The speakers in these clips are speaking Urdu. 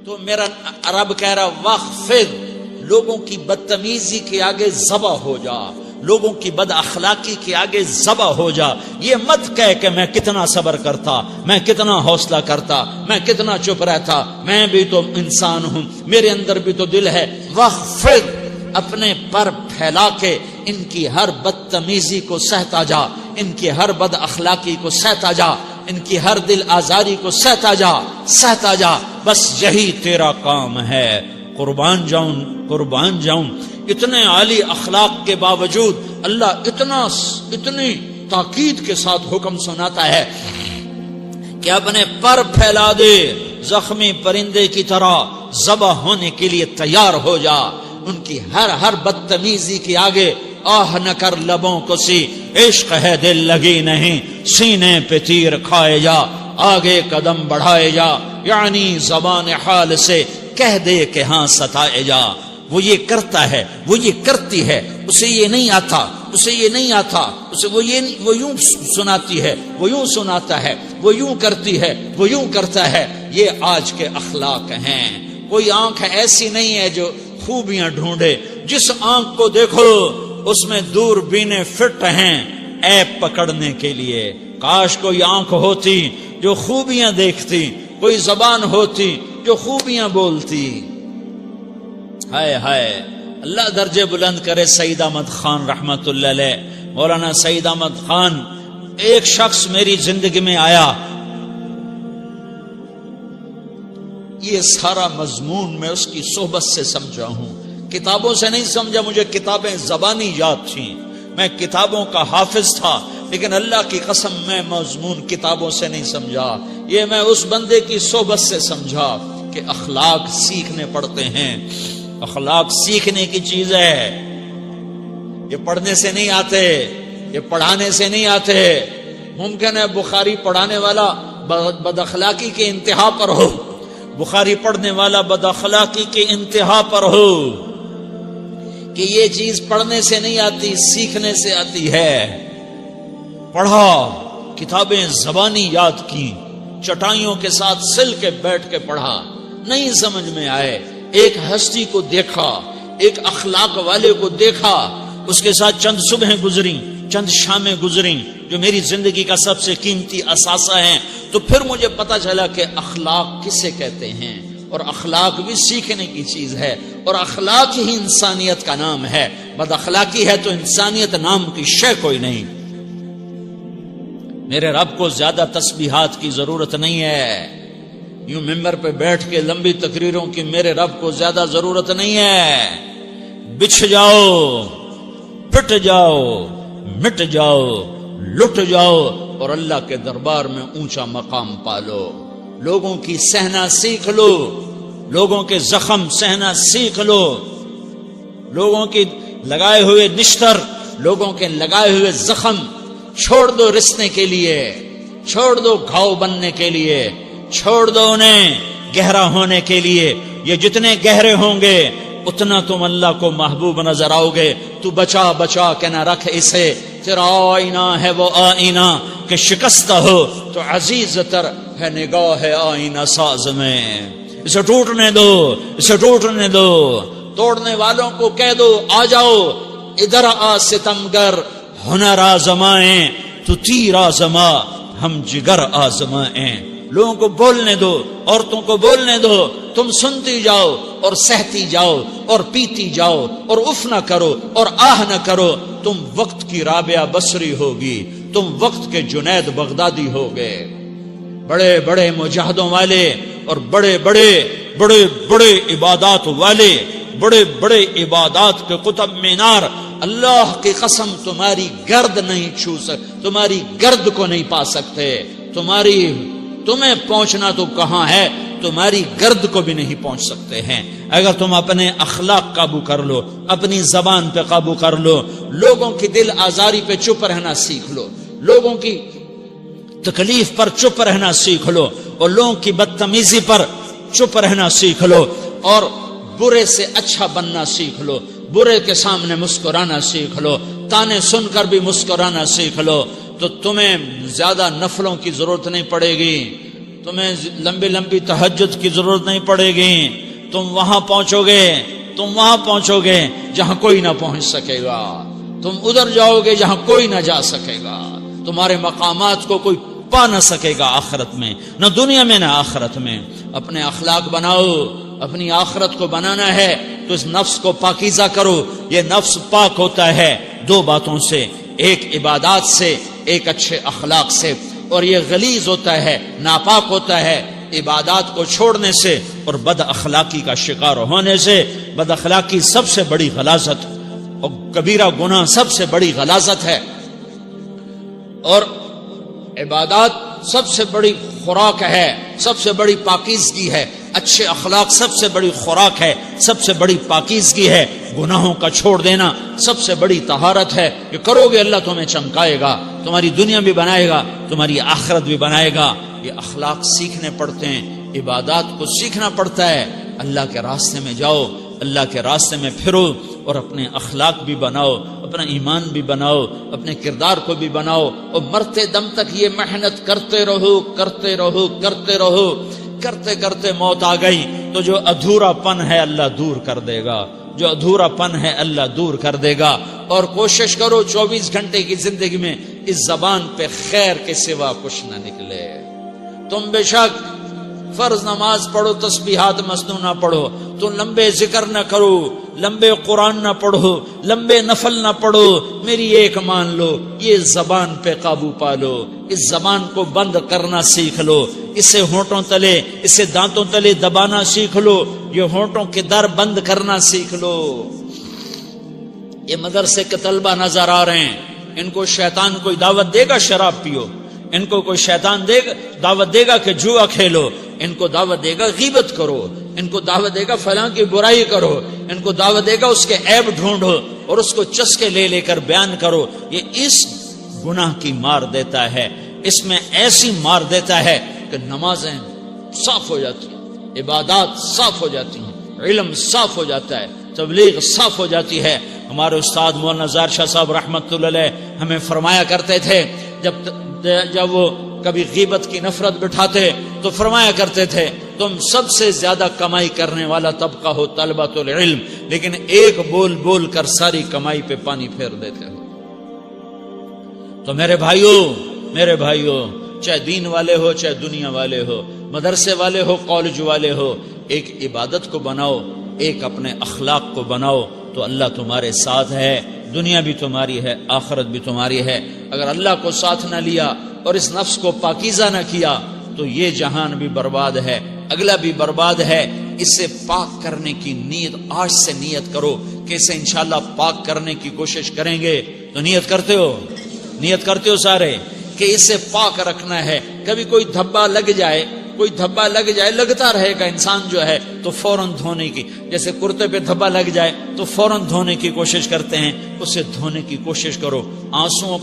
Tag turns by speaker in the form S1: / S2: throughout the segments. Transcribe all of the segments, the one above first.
S1: تو میرا رب کہہ رہا وخفض، لوگوں کی بدتمیزی کے آگے ذبح ہو جا، لوگوں کی بد اخلاقی کے آگے ذبح ہو جا. یہ مت کہہ کہ میں کتنا صبر کرتا، میں کتنا حوصلہ کرتا، میں کتنا چپ رہتا، میں بھی تو انسان ہوں، میرے اندر بھی تو دل ہے. وخفض، اپنے پر پھیلا کے ان کی ہر بدتمیزی کو سہتا جا، ان کی ہر بد اخلاقی کو سہتا جا، ان کی ہر دل آزاری کو سہتا جا، سہتا جا. بس یہی تیرا کام ہے. قربان جاؤں، قربان جاؤں. اتنے عالی اخلاق کے باوجود اللہ اتنی تاکید کے ساتھ حکم سناتا ہے کہ اپنے پر پھیلا دے، زخمی پرندے کی طرح ذبح ہونے کے لیے تیار ہو جا. ان کی ہر بدتمیزی کے آگے آہ نہ کر لبوں کو سی، عشق ہے دل لگی نہیں، سینے پہ تیر کھائے جا، آگے قدم بڑھائے جا. یعنی زبان حال سے کہہ دے کہ ہاں ستائے جا. وہ یہ کرتا ہے، وہ یہ کرتی ہے، اسے یہ نہیں آتا، اسے یہ نہیں آتا، اسے وہ یوں سناتی ہے، وہ یوں سناتا ہے، وہ یوں کرتی ہے، وہ یوں کرتا ہے. یہ آج کے اخلاق ہیں. کوئی آنکھ ایسی نہیں ہے جو خوبیاں ڈھونڈے. جس آنکھ کو دیکھو اس میں دوربینیں فٹ ہیں عیب پکڑنے کے لیے. کاش کوئی آنکھ ہوتی جو خوبیاں دیکھتی، کوئی زبان ہوتی جو خوبیاں بولتی. ہائے ہائے، اللہ درجے بلند کرے. سعید احمد خان رحمت اللہ علیہ، مولانا سعید احمد خان، ایک شخص میری زندگی میں آیا. یہ سارا مضمون میں اس کی صحبت سے سمجھا ہوں، کتابوں سے نہیں سمجھا. مجھے کتابیں زبانی یاد تھیں، میں کتابوں کا حافظ تھا، لیکن اللہ کی قسم میں مضمون کتابوں سے نہیں سمجھا. یہ میں اس بندے کی صحبت سے سمجھا کہ اخلاق سیکھنے پڑتے ہیں. اخلاق سیکھنے کی چیز ہے، یہ پڑھنے سے نہیں آتے، یہ پڑھانے سے نہیں آتے. ممکن ہے بخاری پڑھانے والا بد اخلاقی کے انتہا پر ہو، بخاری پڑھنے والا بد اخلاقی کے انتہا پر ہو، کہ یہ چیز پڑھنے سے نہیں آتی، سیکھنے سے آتی ہے. پڑھا، کتابیں زبانی یاد کی، چٹائیوں کے ساتھ سل کے بیٹھ کے پڑھا. نہیں سمجھ میں آئے، ایک ہستی کو دیکھا، ایک اخلاق والے کو دیکھا، اس کے ساتھ چند صبحیں گزری، چند شامیں گزری جو میری زندگی کا سب سے قیمتی اثاثہ ہیں. تو پھر مجھے پتا چلا کہ اخلاق کسے کہتے ہیں، اور اخلاق بھی سیکھنے کی چیز ہے، اور اخلاق ہی انسانیت کا نام ہے. بد اخلاقی ہے تو انسانیت نام کی شے کوئی نہیں. میرے رب کو زیادہ تسبیحات کی ضرورت نہیں ہے. یوں ممبر پہ بیٹھ کے لمبی تقریروں کی میرے رب کو زیادہ ضرورت نہیں ہے. بچھ جاؤ، پٹ جاؤ، مٹ جاؤ، لٹ جاؤ، اور اللہ کے دربار میں اونچا مقام پالو. لوگوں کی سہنا سیکھ لو، لوگوں کے زخم سہنا سیکھ لو، لوگوں کی لگائے ہوئے نشتر، لوگوں کے لگائے ہوئے زخم چھوڑ دو رسنے کے لیے، چھوڑ دو گھاؤ بننے کے لیے، چھوڑ دو انہیں گہرا ہونے کے لیے. یہ جتنے گہرے ہوں گے اتنا تم اللہ کو محبوب نظر آؤ گے. تو بچا بچا کے نہ رکھ اسے، تیرا آئینہ ہے وہ آئینہ کہ شکستہ ہو تو عزیز تر ہے نگاہ آئینہ ساز میں. اسے ٹوٹنے دو، اسے ٹوٹنے دو. توڑنے والوں کو کہہ دو آ جاؤ ادھر آ ستمگر، ہنر آزمائیں تو تیر آزما، ہم جگر آزمائیں. لوگوں کو بولنے دو، عورتوں کو بولنے دو، تم سنتی جاؤ اور سہتی جاؤ اور پیتی جاؤ اور اف نہ کرو اور آہ نہ کرو. تم وقت کی رابعہ بصری ہوگی، تم وقت کے جنید بغدادی ہوگے. بڑے بڑے مجاہدوں والے اور بڑے بڑے بڑے بڑے عبادات والے، بڑے بڑے عبادات کے قطب مینار، اللہ کی قسم تمہاری گرد نہیں چھو تمہاری گرد کو نہیں پا سکتے. تمہیں پہنچنا تو کہاں ہے، تمہاری گرد کو بھی نہیں پہنچ سکتے ہیں. اگر تم اپنے اخلاق قابو کر لو، اپنی زبان پہ قابو کر لو، لوگوں کی دل آزاری پہ چپ رہنا سیکھ لو، لوگوں کی تکلیف پر چپ رہنا سیکھ لو، اور لوگوں کی بدتمیزی پر چپ رہنا سیکھ لو، اور برے سے اچھا بننا سیکھ لو، برے کے سامنے مسکرانا سیکھ لو، تانے سن کر بھی مسکرانا سیکھ لو، تو تمہیں زیادہ نفلوں کی ضرورت نہیں پڑے گی. تمہیں لمبی لمبی تہجد کی ضرورت نہیں پڑے گی. تم وہاں پہنچو گے جہاں کوئی نہ پہنچ سکے گا. تم ادھر جاؤ گے جہاں کوئی نہ جا سکے گا. تمہارے مقامات کو کوئی پا نہ سکے گا آخرت میں، نہ دنیا میں نہ آخرت میں. اپنے اخلاق بناؤ. اپنی آخرت کو بنانا ہے تو اس نفس کو پاکیزہ کرو. یہ نفس پاک ہوتا ہے دو باتوں سے، ایک عبادات سے، ایک اچھے اخلاق سے. اور یہ غلیظ ہوتا ہے، ناپاک ہوتا ہے عبادات کو چھوڑنے سے اور بد اخلاقی کا شکار ہونے سے. بد اخلاقی سب سے بڑی غلاظت اور کبیرہ گناہ سب سے بڑی غلاظت ہے، اور عبادات سب سے بڑی خوراک ہے، سب سے بڑی پاکیزگی ہے. اچھے اخلاق سب سے بڑی خوراک ہے، سب سے بڑی پاکیزگی ہے. گناہوں کا چھوڑ دینا سب سے بڑی طہارت ہے. یہ کرو گے اللہ تمہیں چمکائے گا، تمہاری دنیا بھی بنائے گا، تمہاری آخرت بھی بنائے گا. یہ اخلاق سیکھنے پڑتے ہیں، عبادات کو سیکھنا پڑتا ہے. اللہ کے راستے میں جاؤ، اللہ کے راستے میں پھرو، اور اپنے اخلاق بھی بناؤ، اپنا ایمان بھی بناؤ، اپنے کردار کو بھی بناؤ. اور مرتے دم تک یہ محنت کرتے رہو. کرتے کرتے موت آ گئی تو جو ادھورا پن ہے اللہ دور کر دے گا. جو ادھورا پن ہے اللہ دور کر دے گا. اور کوشش کرو 24 گھنٹے کی زندگی میں اس زبان پہ خیر کے سوا کچھ نہ نکلے. تم بے شک فرض نماز پڑھو، تسبیحات مسنون نہ پڑھو، تو لمبے ذکر نہ کرو، لمبے قرآن نہ پڑھو، لمبے نفل نہ پڑھو. میری ایک مان لو، یہ زبان پہ قابو پا لو. اس زبان کو بند کرنا سیکھ لو. اسے ہونٹوں تلے، اسے دانتوں تلے دبانا سیکھ لو. یہ ہونٹوں کے در بند کرنا سیکھ لو. یہ مدرسے کے طلبہ نظر آ رہے ہیں، ان کو شیطان کوئی دعوت دے گا شراب پیو، ان کو کوئی شیطان دعوت دے گا کہ جوا کھیلو، ان کو دعوت دے گا غیبت کرو، ان کو دعوت دے گا فلاں کی برائی کرو، ان کو دعوت دے گا اس کے عیب ڈھونڈو اور اس کو چسکے لے کر بیان کرو. یہ اس گناہ کی مار دیتا ہے، اس میں ایسی مار دیتا ہے کہ نمازیں صاف ہو جاتی ہیں، عبادات صاف ہو جاتی ہیں، علم صاف ہو جاتا ہے، تبلیغ صاف ہو جاتی ہے. ہمارے استاد مولانا زار شاہ صاحب رحمت اللہ علیہ ہمیں فرمایا کرتے تھے، جب وہ کبھی غیبت کی نفرت بٹھاتے تو فرمایا کرتے تھے تم سب سے زیادہ کمائی کرنے والا طبقہ ہو طلبۃ العلم، لیکن ایک بول کر ساری کمائی پہ پانی پھیر دیتے ہو. تو میرے بھائیوں چاہے دین والے ہو، چاہے دنیا والے ہو، مدرسے والے ہو، کالج والے ہو، ایک عبادت کو بناؤ، ایک اپنے اخلاق کو بناؤ تو اللہ تمہارے ساتھ ہے. دنیا بھی تمہاری ہے، آخرت بھی تمہاری ہے. اگر اللہ کو ساتھ نہ لیا اور اس نفس کو پاکیزہ نہ کیا تو یہ جہان بھی برباد ہے، اگلا بھی برباد ہے. اسے پاک کرنے کی نیت آج سے نیت کرو کہ اسے انشاءاللہ پاک کرنے کی کوشش کریں گے. تو نیت کرتے ہو سارے کہ اسے پاک رکھنا ہے. کبھی کوئی دھبا لگ جائے، لگتا رہے گا انسان جو ہے تو فوراً دھونے کی، جیسے کرتے پہ دھبا لگ جائے تو فوراً دھونے کی کوشش کرتے ہیں، اسے دھونے کی کوشش کرو. آنسوؤں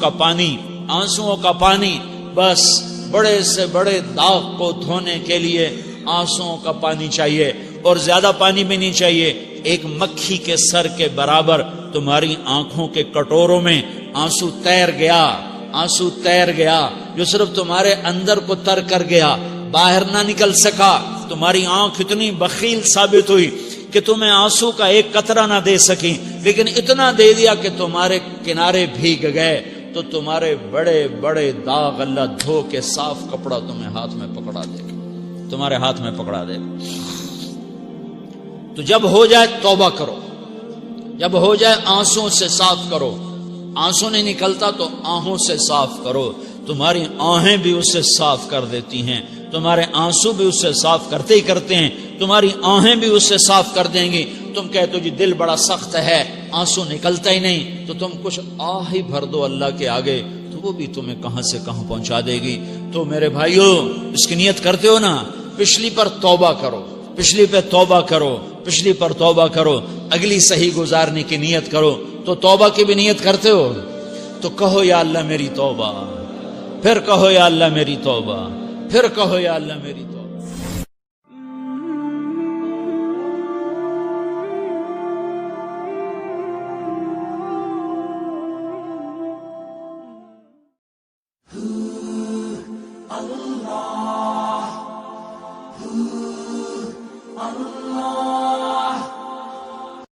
S1: کا پانی بس بڑے سے بڑے داغ کو دھونے کے لیے آنسوؤں کا پانی چاہیے، اور زیادہ پانی بھی نہیں چاہیے. ایک مکھی کے سر کے برابر تمہاری آنکھوں کے کٹوروں میں آنسو تیر گیا جو صرف تمہارے اندر کو تر کر گیا، باہر نہ نکل سکا. تمہاری آنکھ اتنی بخیل ثابت ہوئی کہ تمہیں آنسو کا ایک قطرہ نہ دے سکی، لیکن اتنا دے دیا کہ تمہارے کنارے بھیگ گئے. تو تمہارے بڑے بڑے داغ اللہ دھو کے صاف کپڑا تمہیں ہاتھ میں پکڑا دے گا، تمہارے ہاتھ میں پکڑا دے گا. تو جب ہو جائے توبہ کرو، جب ہو جائے آنسوں سے صاف کرو. آنسو نہیں نکلتا تو آہوں سے صاف کرو. تمہاری آہیں بھی اسے صاف کر دیتی ہیں، تمہارے آنسو بھی اسے صاف کرتے ہیں، تمہاری آہیں بھی اسے صاف کر دیں گی. تم کہتے ہو جی دل بڑا سخت ہے، آنسو نکلتا ہی نہیں، تو تم کچھ آہ ہی بھر دو اللہ کے آگے، تو وہ بھی تمہیں کہاں سے کہاں پہنچا دے گی. تو میرے بھائیو اس کی نیت کرتے ہو نا، پچھلی پر توبہ کرو، پچھلی پہ توبہ کرو، پچھلی پر توبہ کرو، اگلی صحیح گزارنے کی نیت کرو. تو توبہ کی بھی نیت کرتے ہو تو کہو یا اللہ میری توبہ، پھر کہو یا اللہ میری توبہ، پھر کہو یا اللہ میری توبہ.
S2: اللہ